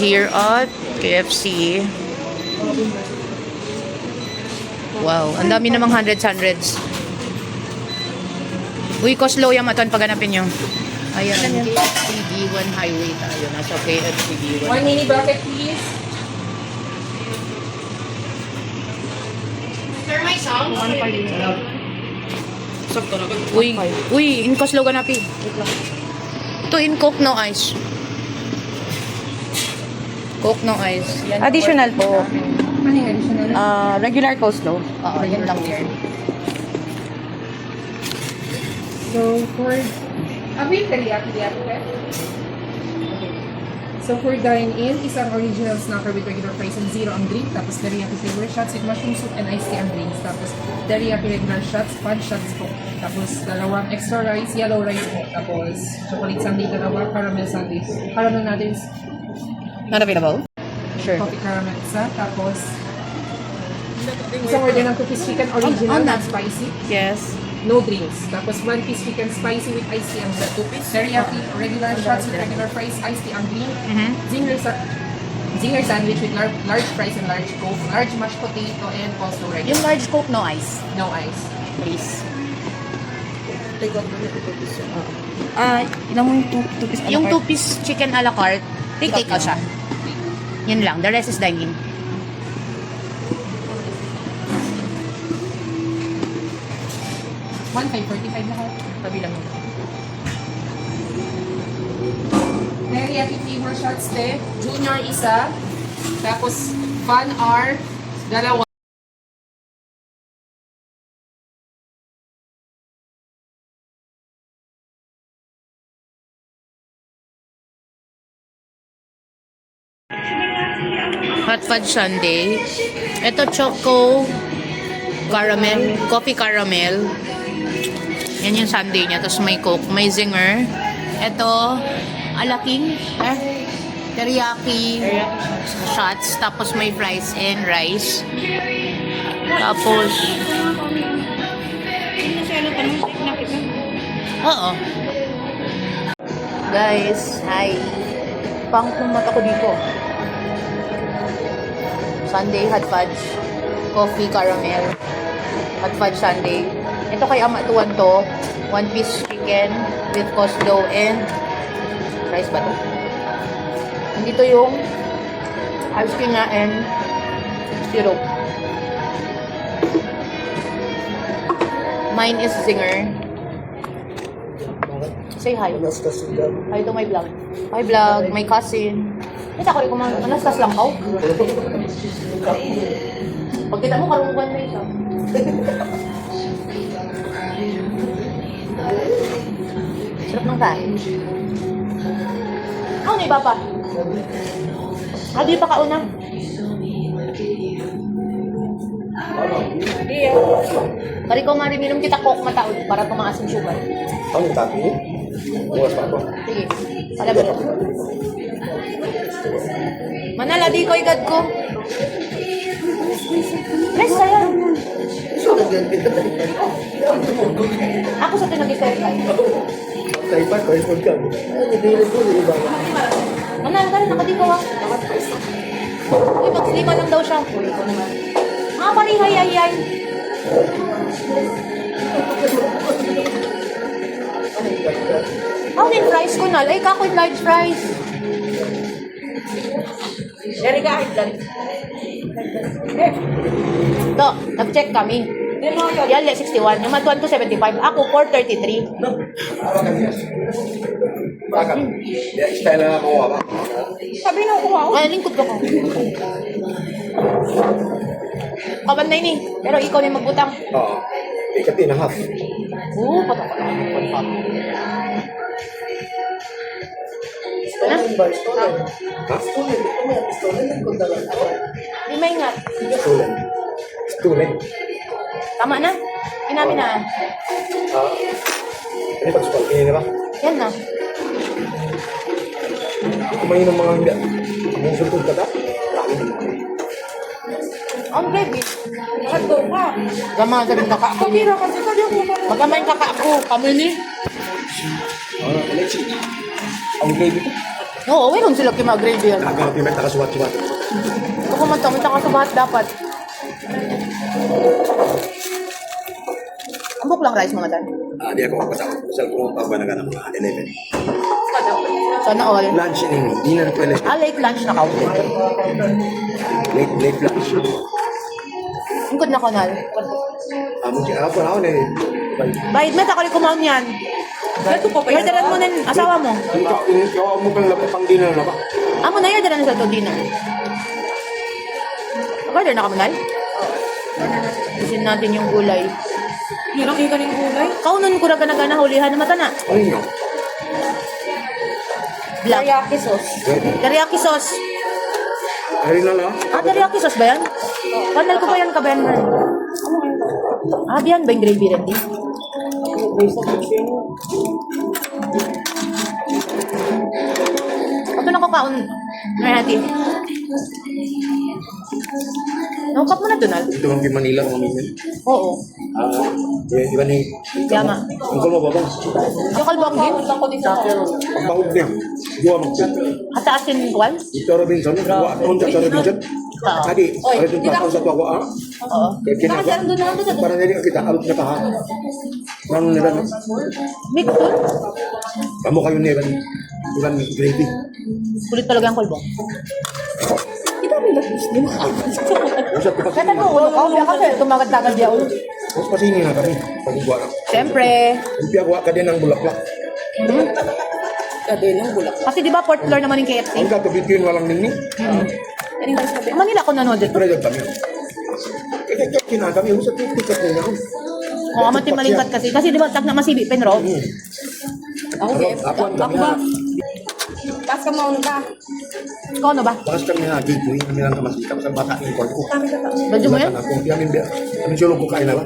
Here at KFC. Wow, ang dami namang hundreds. Uy, Coslo yung matan paghanapin nyo. Ayan, KFC D1 Highway tayo. Nasa KFC D1. One mini bucket, please. Sir, may song? Uy, in Coslo ganapin. Ito in Coke, no ice. Coke, no ice. Yan Additional po. Ano yung additional? Regular coleslaw. Oo, yan lang yan. So, for... Abin, teriyaki, So, for dine-in, isang original snacker with regular fries and zero ang drink. Tapos, teriyaki flavor shots with mushroom soup and iced tea ang drinks. Tapos, teriyaki regular shots, fudge shots po. Tapos, dalawang extra rice, yellow rice po. Tapos, chocolate sundae, dalawa, caramel sundaes. Caramel natin, Not available? Sure. coffee caramel isa. Tapos, isang order ng two-piece chicken original, on not that. spicy. Yes. No drinks. Tapos one-piece chicken spicy with iced tea ang two-piece. Teriyaki, regular shots with regular fries, iced tea ang green. Zinger sandwich with large fries and large coke, large mashed potato, and also regular. Yung large Coke, no ice. No ice. Please. Ilang mo yung two-piece Yung two-piece chicken a la carte, take out siya. Yun lang. The rest is dine-in. $1.45 na ako. Tabi lang yun. Teriyaki flavor shots, te. Junior isa. Tapos, Fun R, dalawa. Hot fudge sundae. Ito choco caramel, coffee caramel. Yan yung sundae niya. Tapos may coke, may zinger. Ito, alaking, teriyaki shots. Tapos may fries and rice. Tapos, oo. Guys, hi. Pangkong mata ko dito. Sundae hot fudge, coffee caramel, hot fudge sundae. Ito kay Amatuan to, one-piece chicken with coleslaw and rice ba to? Nandito yung ice cream na and syrup. Mine is Zinger. Say hi. Hi to my vlog. Hi vlog, my cousin. Ito ako rin kumang, anastas lang ako. Pag kita mo, karungugan na siya. Sarap ng kain. Ako na iba pa. Di pa kauna. Iya. Kari ko mariminum kita coke mataod para tumaas ang sugar. Ano yung tapi? Bukas pa ako. Sige. Alam mo. Manala, di ko igad ko. Yes, saya. Ako sa tinag-isay. Taipan, correspond ka. Hindi ko, di ba? Manala, nakadiko ha. Uy, mag-slima lang daw siya. Parihay-hay-hay. Ako din fries ko na. Ay, kako yung large fries. Dari ka, hidlan. Ito, nag-check kami. Yan, 61. Yung matuan ko 75. Ako, 433. Bakit? Style na ako ako. Sabi na ako. Ay, lingkod ko ko. Kaban na yun eh. Pero ikaw na yung magbutang. Oo. Ikat in a half. Patok ka lang. Stolen ba? Stolen. Ha? Stolen. Ito may stolen. Nagkundalan ako. Di may ingat. Stolen. Stolen. Tama na. Inamin na. Ano pag spell? Kaya na ba? Yan na. Kumain ng mga hindi. Kung sultod ka ta? Ang gravy. Ato ka. Gama sa rin kaka ako. Pamira kasi ka diyan mo. Magkamay kaka ako. Kami ni. Alexi. Ang gravy ko. Oo, mayroon sila kima gravy yan. Nagkakapi may takasuwat-suwat. Ito kung mata ka sa bahat dapat. Ambok lang rice mga dan. Di ako magpasama. Pasal ko pa ba na ganang mga 11. Sana all. Lunch ini. Di na pwede. Late lunch na kaulit. Late lunch. Ang good na konal. Amo si Apo na ako na eh. Bayad mo, takali kumaon yan. Ito pa pa yan. Yardaran mo na yung asawa mo. Ikaw mo pang lapit pang dinner na ba? Amo na yardaran na sa to dinner. Order na kami nal. Isin natin yung gulay. Hirang ka ng gulay. Kaunon ko raga na hulihan na mata na. Ano yun? Black. Teriyaki sauce. Teriyaki sauce. Ay na lang. Teriyaki sauce ba yan? Kanal ko ba yan kabayan mo? Biyan ba yung gravy ready? Ito na kakaon. May hati. Nakukap mo na doon, Al? Ito ang Manila ng mamin. Oo. Iba ni... Yama. Ang kulo ba ba? Yung kalbong din? Ang bahog niya. Gawa magpil. Ataasin kwan? Ito Robinson. Gawa at sa Robinson. Oo. Tadi, ada tu pasal satu aku ah. Oo. Kaya Bakit doon na doon? Parang hindi kita out na taha. Nang nila. Mix doon? Kamu kayo ni kan. Bukan gravy. Kulit talaga ang kalbong. Usap ko Kaya mo, ulo ka, ulo kasi tumagat-tagat diya ulo. Mas pasini na kami. Pagbuwa na. Siyempre. Lumpia ko ka din ng bulaklak. Kadin ng bulak. Kasi di ba fourth floor naman yung KFC? Ang katubitin walang nini. Manila ako nanood dito. Pero yung kami. Kaya kinaka kami. Usap ko tikat na ako. Oo, amatin malingkat kasi. Kasi di ba, tag na masibi, penro? Ako Ako ang kami na. Pas ka mauna ka. Ikaw ano ba? Bakas kami na giveaway. Kami lang kamasika. Kasi baka yung ko. Badyo mo yan? Ako. Kami sulong ko kain na ba?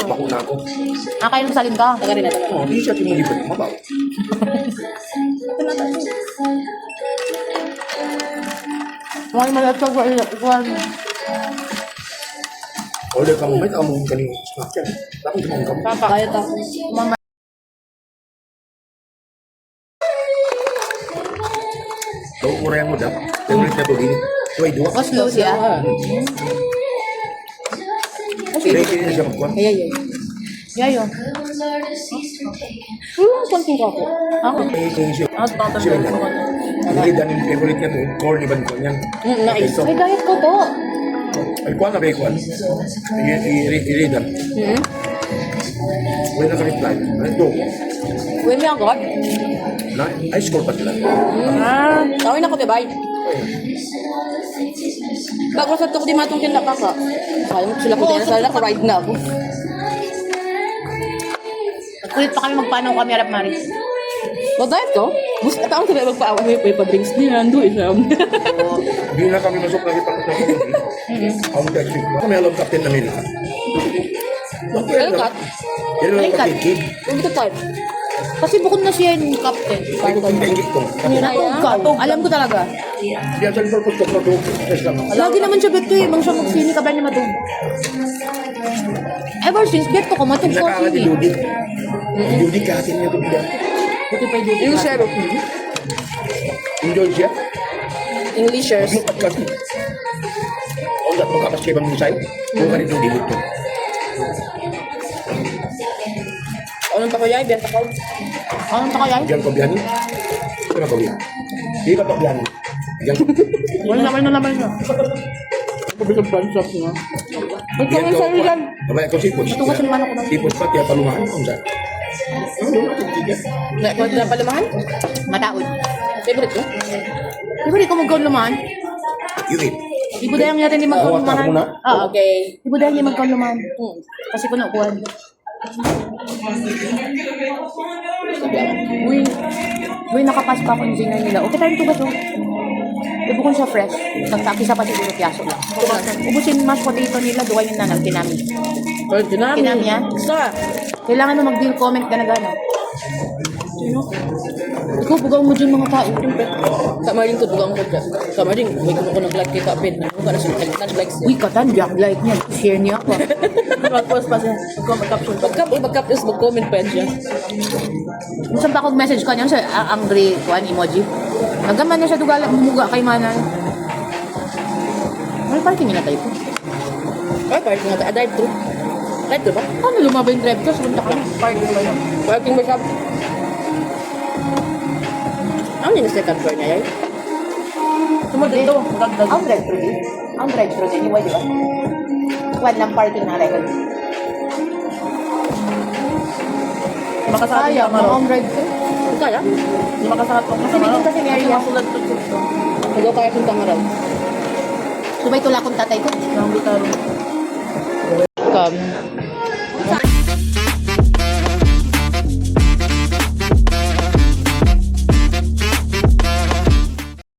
Bako na ako. Kain mo salin ka. Oh, di siya tinulipad. Mabaw. Huwag malatag ko ikuan. Order ka mo. May tao mo kaning snack yan. Tapos mo kamu. Kaya ta. Mga Tahu murah yang muda. Yang beli satu gini. Tuh dua. Oslo siya. Jadi ini siapa kuat? Yayo. Konting ko ako. Ako. Ini siapa? Tatanda ko. Jadi dan yang favoritnya tuh corn di bantuan yang. Nice. Ay, diet ko to. Ay kuat na ba kuat? Ini dan. Wala na reply. Ano to? Uwi mo agad? Na ice cold pa sila. Tawin ako, diba? Bago sa ito ko di matong kinaka ka. Kaya mo sila ko din sa naka-ride na ako. Kulit pa kami magpanaw kami harap Maris. Mag-diet ko? Gusto ka taong sabi magpaawa mo yung pa-drinks niya. Ando siya. Hindi na kami masuk lagi pa sa Ang taxi. Kami alam captain namin. Welcome. Yan lang kapitid. Huwag ito tayo. Kasi bukod na siya yung captain. Ay ko tinggi ko. Natog ka. Alam ko talaga. Dia sa purpose ko to. Lagi naman siya bet ko eh. Mang siya magsini ka ba niya matog. Ever since bet ko matog ko Nakaka di sini. Dudi. Dudi kasi niya to biya. Buti pa yung Yung syrup. Enjoy siya. Englishers. Lupat kasi. Ang dapat makapaskibang musay. Kung ka rin yung dilit ko. Anong pa ko yay? Benta ko. Anong pa kaya? Diyan ko biyanin. Ito na ko biyan. Di ka pa biyanin. Diyan ko. Wala naman siya. Pabigod pansap nga. Diyan ko. Mamaya ko sipos. Ito kasi naman ako na. Sipos pa kaya palumahan. Ang saan? Na palamahan? Mataod. Favorite ko? Ibu di ko magkaon lumahan. You eat. Ibu dahil nga rin di magkaon Awat na lumahan. muna. Oo. Okay. Ibu dahil niya magkaon lumahan. Kasi kuno kuhan. Uy, nakapas pa ako yung dinner nila. Okay tayo ito ba ito? Ibu ko siya fresh. Nagtakisa pa siguro piyaso lang. Ubusin mas potato nila, duwa yung nanag, kinami. Well, dinami. Kinami yan? Gusto ka? Kailangan mo mag-deal comment ka na gano'n. Ikaw, bugaw mo dyan mga kain. Sama rin ko, bugang ko dyan. Sama rin, may kuno ko nag-like kay Kapit. Ano ka na siya, nag-like siya. Uy, katan, like niya. Share niya ako. Mag-post pa siya. Mag-caption. Mag-cap is mag-comment pa yan siya. Minsan pa akong message kanya sa angry kuan emoji. Nagaman na siya dugala mumuga kay Manay. Ano parking na tayo po? Ay, parking nga tayo. Drive-thru. Drive-thru ba? Ano lumaba yung drive ko? Sunta ka. Parking ba yun? Parking ba siya? Ano yung second floor niya, yay? Sumunod dito. Ang drive-thru din. Ang drive-thru din. Iwa, di ba? Kuan lang parking na record. Makasakit Kaya, yung kamaro. ang drive-thru. Kaya? Hindi makasakit yung Kasi dito kasi may area. Magaw kaya kung kamaraw. Subay tula kong tatay ko. Nang bitaro. Come.